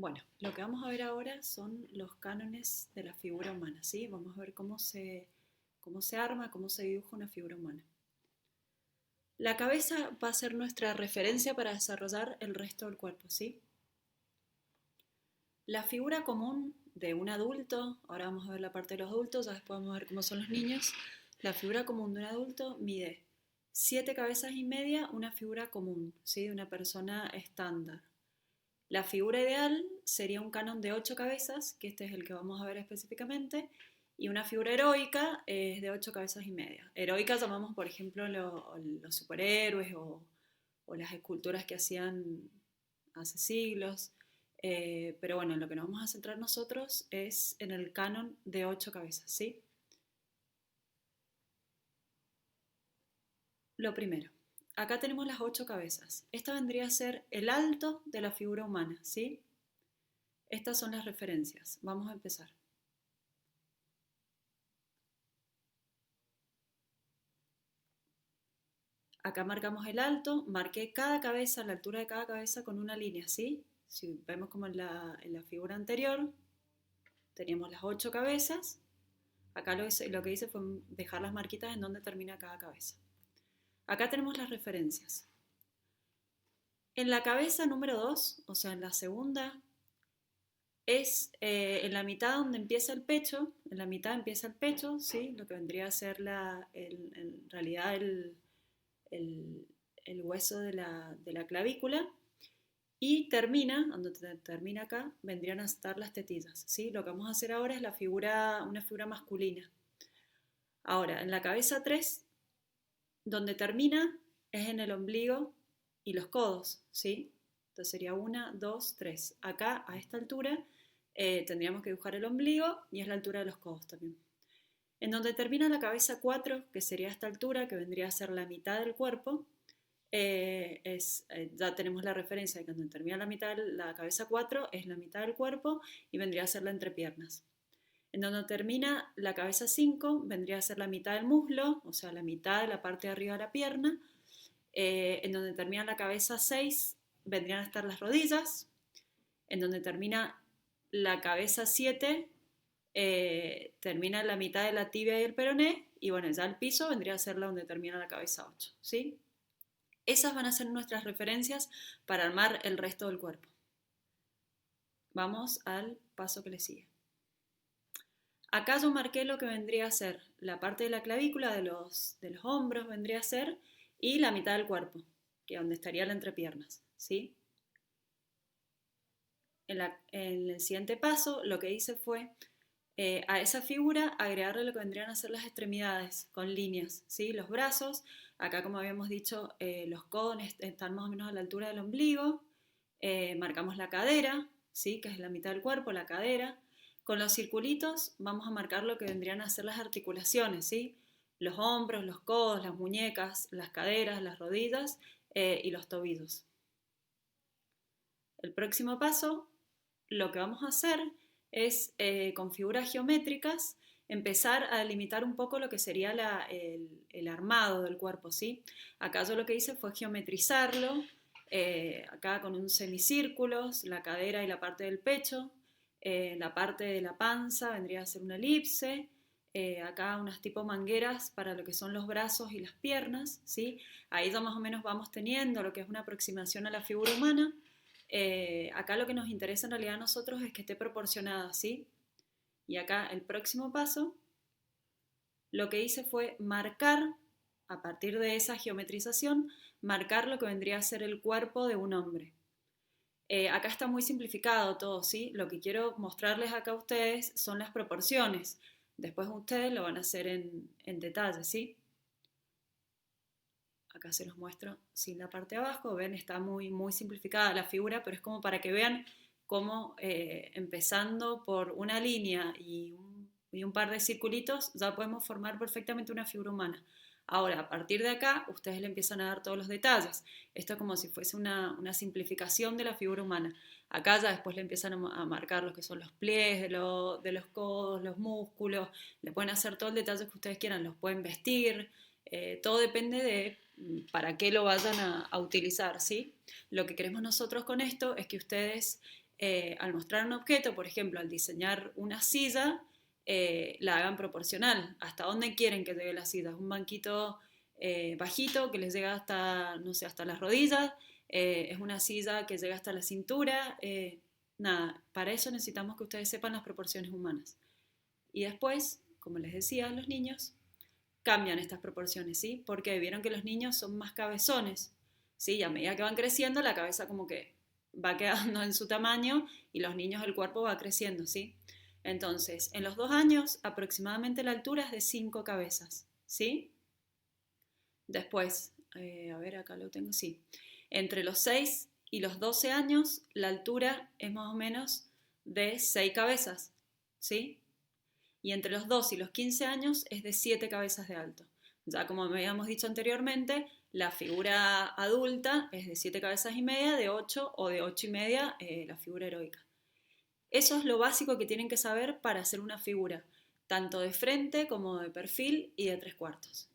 Bueno, lo que vamos a ver ahora son los cánones de la figura humana, ¿sí? Vamos a ver cómo se arma, cómo se dibuja una figura humana. La cabeza va a ser nuestra referencia para desarrollar el resto del cuerpo, ¿sí? La figura común de un adulto, ahora vamos a ver la parte de los adultos, ya después vamos a ver cómo son los niños. La figura común de un adulto mide 7 cabezas y media, una figura común, ¿sí? De una persona estándar. La figura ideal sería un canon de 8 cabezas, que este es el que vamos a ver específicamente, y una figura heroica es de 8 cabezas y media. Heroica llamamos, por ejemplo, los superhéroes o las esculturas que hacían hace siglos. Pero bueno, en lo que nos vamos a centrar nosotros es en el canon de 8 cabezas, ¿sí? Lo primero, acá tenemos las 8 cabezas. Esta vendría a ser el alto de la figura humana, ¿sí? Estas son las referencias. Vamos a empezar. Acá marcamos el alto, marqué cada cabeza, la altura de cada cabeza con una línea, ¿sí? Si vemos como en la figura anterior, teníamos las 8 cabezas. Acá lo que hice fue dejar las marquitas en donde termina cada cabeza. Acá tenemos las referencias. En la cabeza número 2, o sea, en la segunda, es en la mitad donde empieza el pecho, en la mitad empieza el pecho, ¿sí? Lo que vendría a ser en realidad el, el hueso de la clavícula, y termina, donde termina acá, vendrían a estar las tetillas, ¿sí? Lo que vamos a hacer ahora es una figura masculina. Ahora, en la cabeza 3, donde termina es en el ombligo y los codos, ¿sí? Entonces sería 1, 2, 3. Acá, a esta altura, tendríamos que dibujar el ombligo y es la altura de los codos también. En donde termina la cabeza 4, que sería esta altura, que vendría a ser la mitad del cuerpo, ya tenemos la referencia de que cuando termina la mitad, la cabeza 4 es la mitad del cuerpo y vendría a ser la entrepiernas. En donde termina la cabeza 5 vendría a ser la mitad del muslo, o sea, la mitad de la parte de arriba de la pierna. En donde termina la cabeza 6 vendrían a estar las rodillas. En donde termina la cabeza 7 termina la mitad de la tibia y el peroné. Y bueno, ya el piso vendría a ser la donde termina la cabeza 8, ¿sí? Esas van a ser nuestras referencias para armar el resto del cuerpo. Vamos al paso que le sigue. Acá yo marqué lo que vendría a ser la parte de la clavícula, de los hombros vendría a ser, y la mitad del cuerpo, que es donde estaría la entrepiernas, ¿sí? En el siguiente paso lo que hice fue a esa figura agregarle lo que vendrían a ser las extremidades con líneas, ¿sí? Los brazos, acá como habíamos dicho, los codos están más o menos a la altura del ombligo, marcamos la cadera, ¿sí? Que es la mitad del cuerpo, la cadera. Con los circulitos vamos a marcar lo que vendrían a ser las articulaciones, ¿sí? Los hombros, los codos, las muñecas, las caderas, las rodillas y los tobillos. El próximo paso, lo que vamos a hacer es con figuras geométricas empezar a delimitar un poco lo que sería el armado del cuerpo, ¿sí? Acá yo lo que hice fue geometrizarlo, acá con un semicírculo, la cadera y la parte del pecho, la parte de la panza vendría a ser una elipse, acá unas tipo mangueras para lo que son los brazos y las piernas, ¿sí? Ahí ya más o menos vamos teniendo lo que es una aproximación a la figura humana. Acá lo que nos interesa en realidad a nosotros es que esté proporcionada, ¿sí? Y acá el próximo paso, lo que hice fue marcar, a partir de esa geometrización, marcar lo que vendría a ser el cuerpo de un hombre. Acá está muy simplificado todo, ¿sí? Lo que quiero mostrarles acá a ustedes son las proporciones. Después ustedes lo van a hacer en detalle, ¿sí? Acá se los muestro sin la parte de abajo. Ven, está muy, muy simplificada la figura, pero es como para que vean cómo empezando por una línea y un par de circulitos ya podemos formar perfectamente una figura humana. Ahora, a partir de acá, ustedes le empiezan a dar todos los detalles. Esto es como si fuese una simplificación de la figura humana. Acá ya después le empiezan a marcar lo que son los pliegues de los codos, los músculos. Le pueden hacer todo el detalle que ustedes quieran, los pueden vestir. Todo depende de para qué lo vayan a utilizar, ¿sí? Lo que queremos nosotros con esto es que ustedes al mostrar un objeto, por ejemplo, al diseñar una silla, la hagan proporcional. ¿Hasta dónde quieren que llegue la silla? ¿Un banquito bajito que les llega hasta, no sé, hasta las rodillas? ¿Es una silla que llega hasta la cintura? Nada, para eso necesitamos que ustedes sepan las proporciones humanas. Y después, como les decía, los niños cambian estas proporciones, ¿sí? Porque vieron que los niños son más cabezones, ¿sí? Y a medida que van creciendo, la cabeza como que va quedando en su tamaño y los niños el cuerpo va creciendo, ¿sí? Entonces, en los 2 años aproximadamente la altura es de 5 cabezas, ¿sí? Después, a ver, acá lo tengo, sí. Entre los 6 y los 12 años la altura es más o menos de 6 cabezas, ¿sí? Y entre los 2 y los 15 años es de 7 cabezas de alto. Ya como me habíamos dicho anteriormente, la figura adulta es de 7 cabezas y media, de 8 o de 8 y media la figura heroica. Eso es lo básico que tienen que saber para hacer una figura, tanto de frente como de perfil y de 3/4.